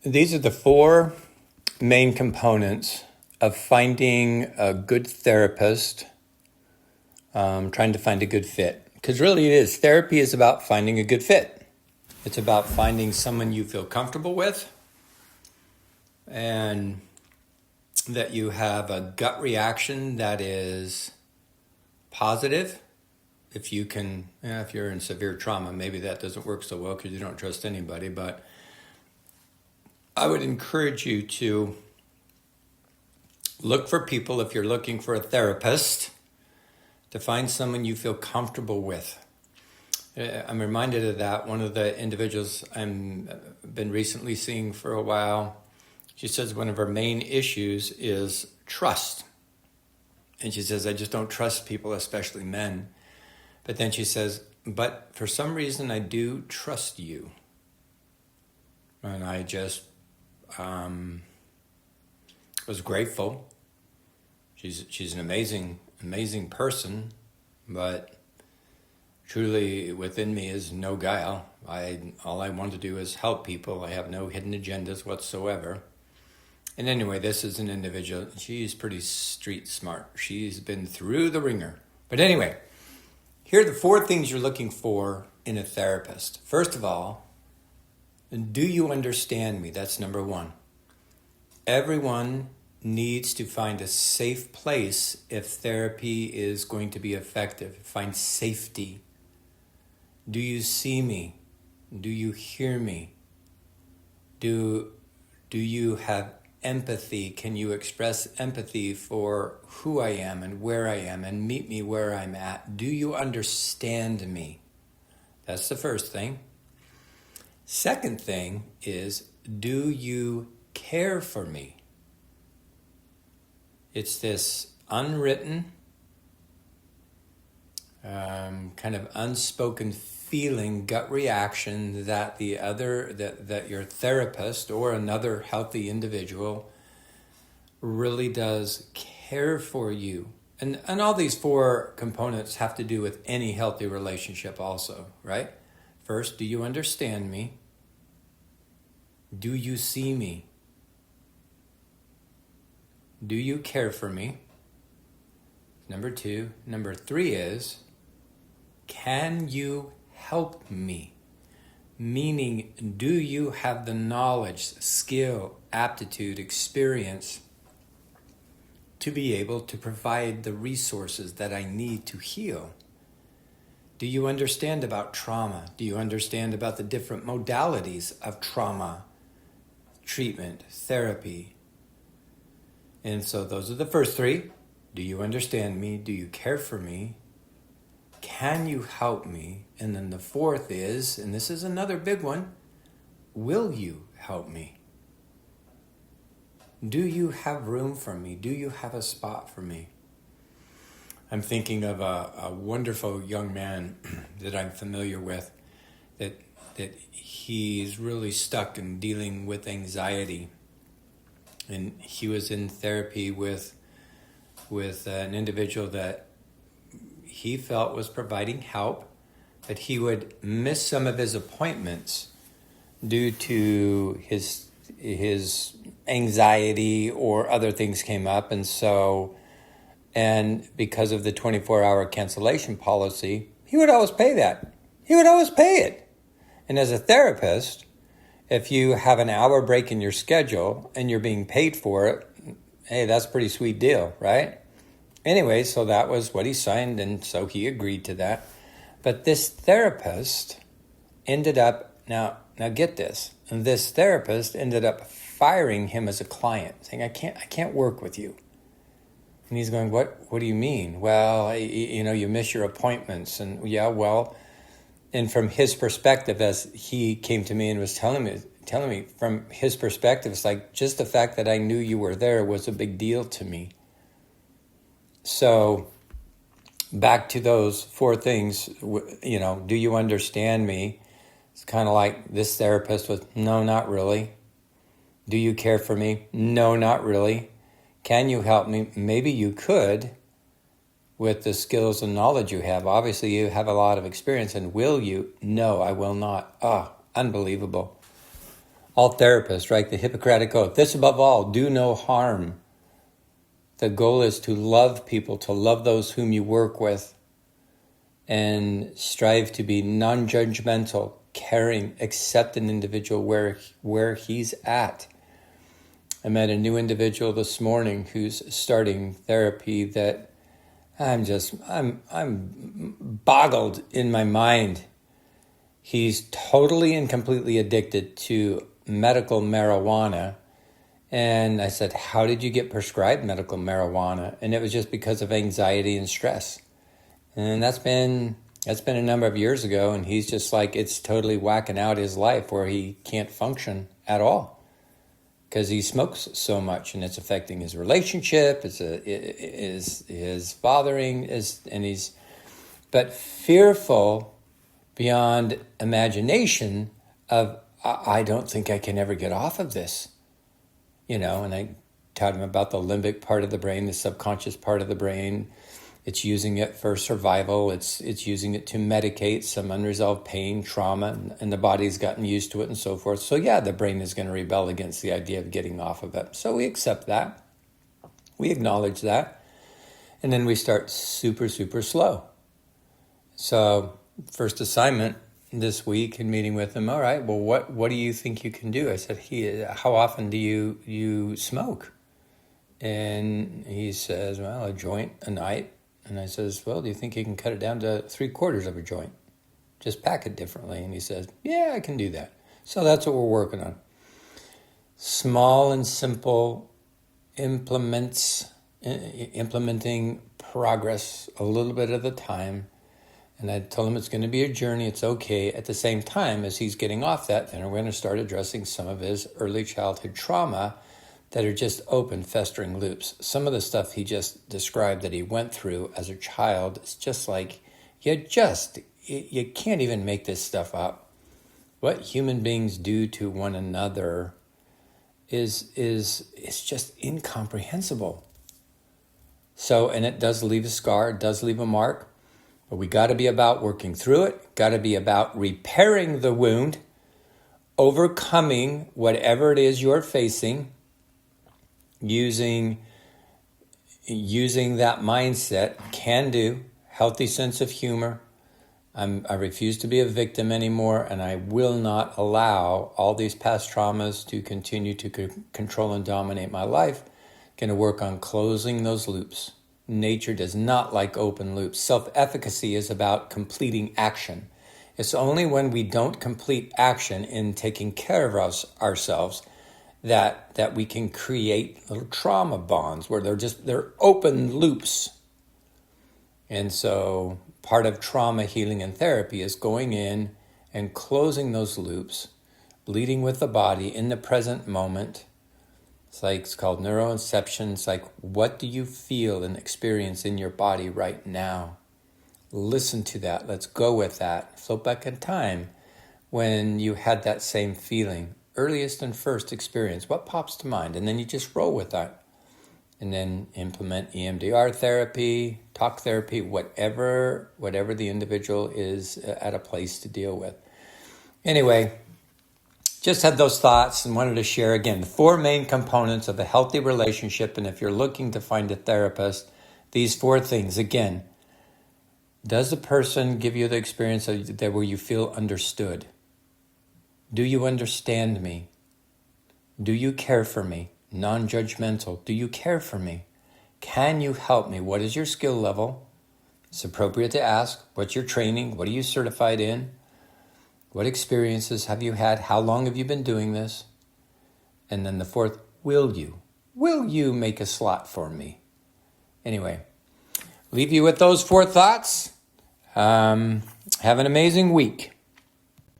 These are the four main components of finding a good therapist, trying to find a good fit. Because really it is. Therapy is about finding a good fit. It's about finding someone you feel comfortable with and that you have a gut reaction that is positive. If you can, if you're in severe trauma, maybe that doesn't work so well because you don't trust anybody. But I would encourage you to look for people, if you're looking for a therapist, to find someone you feel comfortable with. I'm reminded of that. One of the individuals I've been recently seeing for a while, she says one of her main issues is trust. And she says, I just don't trust people, especially men. But then she says, but for some reason I do trust you. And I just was grateful. She's an amazing person, but truly within me is no guile. All I want to do is help people. I have no hidden agendas whatsoever. And anyway, this is an individual. She's pretty street smart. She's been through the ringer. But anyway, here are the four things you're looking for in a therapist. First of all, do you understand me? That's number one. Everyone needs to find a safe place if therapy is going to be effective. Find safety. Do you see me? Do you hear me? Do you have empathy? Can you express empathy for who I am and where I am and meet me where I'm at? Do you understand me? That's the first thing. Second thing is, do you care for me? It's this unwritten, kind of unspoken feeling, gut reaction that that your therapist or another healthy individual really does care for you. And all these four components have to do with any healthy relationship also, right? First, do you understand me? Do you see me? Do you care for me? Number two. Number three is, can you help me? Meaning, do you have the knowledge, skill, aptitude, experience to be able to provide the resources that I need to heal? Do you understand about trauma? Do you understand about the different modalities of trauma, treatment, therapy? And so those are the first three. Do you understand me? Do you care for me? Can you help me? And then the fourth is, and this is another big one, will you help me? Do you have room for me? Do you have a spot for me? I'm thinking of a wonderful young man that I'm familiar with, that he's really stuck in dealing with anxiety. And he was in therapy with an individual that he felt was providing help, but he would miss some of his appointments due to his anxiety or other things came up. And because of the 24-hour cancellation policy, he would always pay that. He would always pay it. And as a therapist, if you have an hour break in your schedule and you're being paid for it, hey, that's a pretty sweet deal, right? Anyway, so that was what he signed, and so he agreed to that. But this therapist ended up, now get this, this therapist ended up firing him as a client, saying, I can't work with you. And he's going, what do you mean? Well, you miss your appointments. And yeah, well, and from his perspective, as he came to me and was telling me from his perspective, it's like just the fact that I knew you were there was a big deal to me. So back to those four things, do you understand me? It's kind of like this therapist was, no, not really. Do you care for me? No, not really. Can you help me? Maybe you could with the skills and knowledge you have. Obviously, you have a lot of experience. And will you? No, I will not. Unbelievable. all therapists, right? The Hippocratic Oath. This above all, do no harm. The goal is to love people, to love those whom you work with, and strive to be non-judgmental, caring, accept an individual where he's at. I met a new individual this morning who's starting therapy that I'm boggled in my mind. He's totally and completely addicted to medical marijuana. And I said, how did you get prescribed medical marijuana? And it was just because of anxiety and stress. And that's been a number of years ago. And he's just like, it's totally whacking out his life where he can't function at all because he smokes so much, and it's affecting his relationship, his fathering, and he's but fearful beyond imagination of, I don't think I can ever get off of this. And I taught him about the limbic part of the brain, the subconscious part of the brain. It's using it for survival. It's using it to medicate some unresolved pain, trauma, and the body's gotten used to it and so forth. So yeah, the brain is going to rebel against the idea of getting off of it. So we accept that. We acknowledge that. And then we start super, super slow. So first assignment this week in meeting with him, all right, well, what do you think you can do? I said, how often do you smoke? And he says, well, a joint a night. And I says, well, do you think you can cut it down to 3/4 of a joint? Just pack it differently. And he says, yeah, I can do that. So that's what we're working on. Small and simple implementing progress a little bit at a time. And I told him it's going to be a journey. It's okay. At the same time, as he's getting off that, then we're going to start addressing some of his early childhood trauma that are just open, festering loops. Some of the stuff he just described that he went through as a child, it's just like, you can't even make this stuff up. What human beings do to one another is just incomprehensible. So, and it does leave a scar, it does leave a mark, but we got to be about working through it, got to be about repairing the wound, overcoming whatever it is you're facing, using that mindset, can do, healthy sense of humor. I refuse to be a victim anymore, and I will not allow all these past traumas to continue to control and dominate my life. Going to work on closing those loops. Nature does not like open loops. Self-efficacy is about completing action. It's only when we don't complete action in taking care of ourselves that we can create little trauma bonds where they're open loops. And so part of trauma healing and therapy is going in and closing those loops, leading with the body in the present moment. It's called neuroinception. It's like, what do you feel and experience in your body right now? Listen to that. Let's go with that. Float back in time when you had that same feeling. Earliest and first experience, what pops to mind? And then you just roll with that. And then implement EMDR therapy, talk therapy, whatever the individual is at a place to deal with. Anyway, just had those thoughts and wanted to share again the 4 main components of a healthy relationship. And if you're looking to find a therapist, these 4 things. Again, does the person give you the experience that where you feel understood? Do you understand me? Do you care for me? Non-judgmental. Do you care for me? Can you help me? What is your skill level? It's appropriate to ask. What's your training? What are you certified in? What experiences have you had? How long have you been doing this? And then the 4th, will you? Will you make a slot for me? Anyway, leave you with those 4 thoughts. Have an amazing week.